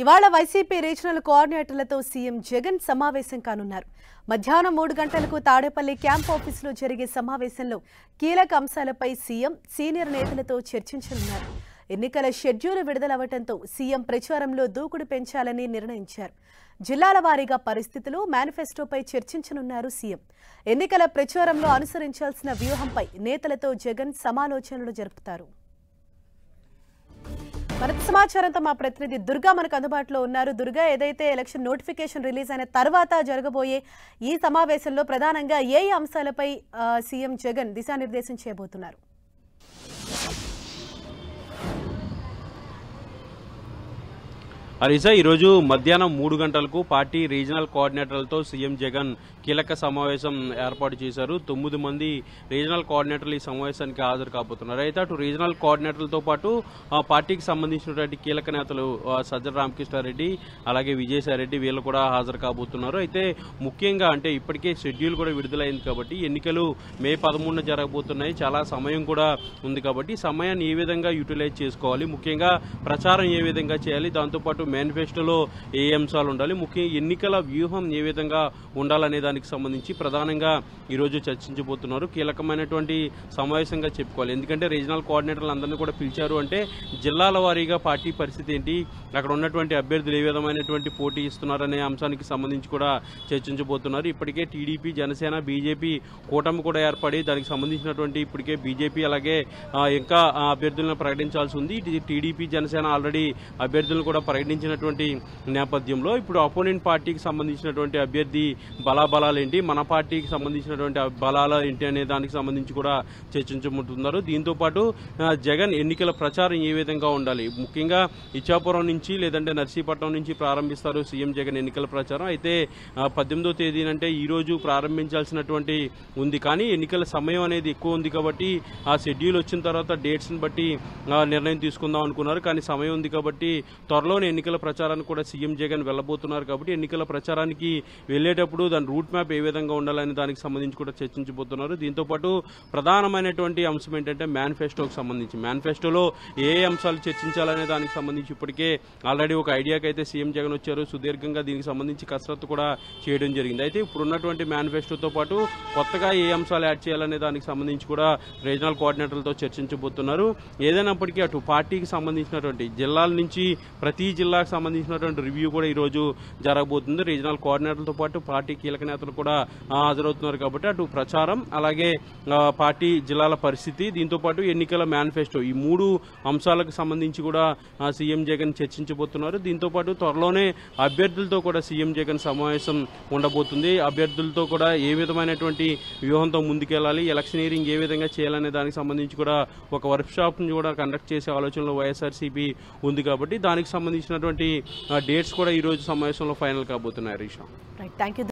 ఇవాళ YCP regional కోఆర్డినేటర్లతో CM Jagan సమావేశం కానున్నారు. మధ్యాహ్నం 3 గంటలకు తాడేపల్లి క్యాంప్ ఆఫీసులో జరిగే సమావేశంలో కీలక అంశాలపై సీఎం సీనియర్ నేతలతో చర్చించనున్నారు. ఎన్నికల షెడ్యూల్ విడుదలవడంతో సీఎం ప్రచారంలో దూకుడు పెంచాలని నిర్ణయించారు. జిల్లాల వారీగా పరిస్థితులు, మేనిఫెస్టోపై చర్చించనున్నారు సీఎం. ఎన్నికల ప్రచారంలో అనుసరించాల్సిన వ్యూహంపై నేతలతో జగన్ సమాలోచనలు జరుపుతారు. మరింత సమాచారంతో మా ప్రతినిధి దుర్గా మనకు అందుబాటులో ఉన్నారు. దుర్గా, ఏదైతే ఎలక్షన్ నోటిఫికేషన్ రిలీజ్ అయిన తర్వాత జరగబోయే ఈ సమావేశంలో ప్రధానంగా ఏ అంశాలపై సీఎం జగన్ దిశానిర్దేశం చేయబోతున్నారు? అరీసా, ఈరోజు మధ్యాహ్నం 3 గంటలకు పార్టీ రీజనల్ కోఆర్డినేటర్లతో సీఎం జగన్ కీలక సమావేశం ఏర్పాటు చేశారు. 9 మంది రీజనల్ కోఆర్డినేటర్లు ఈ సమావేశానికి హాజరు కాబోతున్నారు. అయితే అటు రీజనల్ కోఆర్డినేటర్లతో పాటు పార్టీకి సంబంధించినటువంటి కీలక నేతలు సజ్జల రామకృష్ణారెడ్డి, అలాగే విజయసాయిరెడ్డి వీళ్ళు కూడా హాజరు కాబోతున్నారు. అయితే ముఖ్యంగా అంటే ఇప్పటికే షెడ్యూల్ కూడా విడుదలైంది కాబట్టి ఎన్నికలు మే 13న జరగబోతున్నాయి. చాలా సమయం కూడా ఉంది కాబట్టి సమయాన్ని ఏ విధంగా యూటిలైజ్ చేసుకోవాలి, ముఖ్యంగా ప్రచారం ఏ విధంగా చేయాలి, దాంతోపాటు మేనిఫెస్టోలో ఏ అంశాలు ఉండాలి, ముఖ్యంగా ఎన్నికల వ్యూహం ఏ విధంగా ఉండాలనే దానికి సంబంధించి ప్రధానంగా ఈరోజు చర్చించబోతున్నారు. కీలకమైనటువంటి సమావేశంగా చెప్పుకోవాలి. ఎందుకంటే రీజనల్ కోఆర్డినేటర్లు అందరినీ కూడా పిలిచారు అంటే జిల్లాల వారీగా పార్టీ పరిస్థితి ఏంటి, అక్కడ ఉన్నటువంటి అభ్యర్థులు ఏ విధమైనటువంటి పోటీ ఇస్తున్నారనే అంశానికి సంబంధించి కూడా చర్చించబోతున్నారు. ఇప్పటికే టీడీపీ, జనసేన, బీజేపీ కూటమి కూడా ఏర్పడి దానికి సంబంధించినటువంటి ఇప్పటికే బీజేపీ అలాగే ఇంకా అభ్యర్థులను ప్రకటించాల్సి ఉంది. టీడీపీ, జనసేన ఆల్రెడీ అభ్యర్థులను కూడా ప్రకటించినటువంటి నేపథ్యంలో ఇప్పుడు అపోనెంట్ పార్టీకి సంబంధించినటువంటి అభ్యర్థి బలాబలాలు ఏంటి, మన పార్టీకి సంబంధించినటువంటి బలాలు ఏంటి అనే దానికి సంబంధించి కూడా చర్చించబోతున్నారు. దీంతో పాటు జగన్ ఎన్నికల ప్రచారం ఏ విధంగా ఉండాలి, ముఖ్యంగా ఇచ్చాపురం నుంచి లేదంటే నర్సీపట్నం నుంచి ప్రారంభిస్తారు సీఎం జగన్ ఎన్నికల ప్రచారం. అయితే 18వ తేదీనంటే ఈ రోజు ప్రారంభించాల్సినటువంటి ఉంది, కానీ ఎన్నికల సమయం అనేది ఎక్కువ ఉంది కాబట్టి ఆ షెడ్యూల్ వచ్చిన తర్వాత డేట్స్ ని బట్టి నిర్ణయం తీసుకుందాం అనుకున్నారు. కానీ సమయం ఉంది కాబట్టి త్వరలోనే ఎన్నికల ప్రచారానికి కూడా సీఎం జగన్ వెళ్లబోతున్నారు. కాబట్టి ఎన్నికల ప్రచారానికి వెళ్లేటప్పుడు దాని రూట్ మ్యాప్ ఏ విధంగా ఉండాలనే దానికి సంబంధించి కూడా చర్చించబోతున్నారు. దీంతో పాటు ప్రధానమైనటువంటి అంశం ఏంటంటే మేనిఫెస్టోకి సంబంధించి, మేనిఫెస్టోలో ఏ అంశాలు చర్చించాలనే దానికి సంబంధించి ఇప్పటికే ఆల్రెడీ ఒక ఐడియాకి అయితే సీఎం జగన్ వచ్చారు. సుదీర్ఘంగా దీనికి సంబంధించి కసరత్తు కూడా చేయడం జరిగింది. అయితే ఇప్పుడున్నటువంటి మేనిఫెస్టోతో పాటు కొత్తగా ఏ అంశాలు యాడ్ చేయాలనే దానికి సంబంధించి కూడా రీజనల్ కోఆర్డినేటర్లతో చర్చించబోతున్నారు. ఏదైనప్పటికీ అటు పార్టీకి సంబంధించినటువంటి జిల్లాల నుంచి ప్రతి జిల్లాకు సంబంధించినటువంటి రివ్యూ కూడా ఈ రోజు జరగబోతుంది. రీజనల్ కోఆర్డినేటర్లతో పాటు పార్టీ కీలక నేతలు కూడా హాజరవుతున్నారు కాబట్టి అటు ప్రచారం అలాగే పార్టీ జిల్లాల పరిస్థితి, దీంతో పాటు ఎన్నికల మేనిఫెస్టో, ఈ 3 అంశాలకు సంబంధించి కూడా సీఎం జగన్ చర్చించబోతున్నారు. దీంతో పాటు త్వరలోనే అభ్యర్థులతో కూడా సీఎం జగన్ సమావేశం ఉండబోతుంది. అభ్యర్థులతో కూడా ఏ విధమైనటువంటి వ్యూహంతో ముందుకెళ్లాలి, ఎలక్షనీరింగ్ ఏ విధంగా చేయాలనే దానికి సంబంధించి కూడా ఒక వర్క్ షాప్ ని కూడా కండక్ట్ చేసే ఆలోచనలో వైఎస్ఆర్సీపీ ఉంది కాబట్టి దానికి సంబంధించినటువంటి డేట్స్ కూడా ఈ రోజు సమావేశంలో ఫైనల్ కాబోతున్నాయి. Harish, thank you.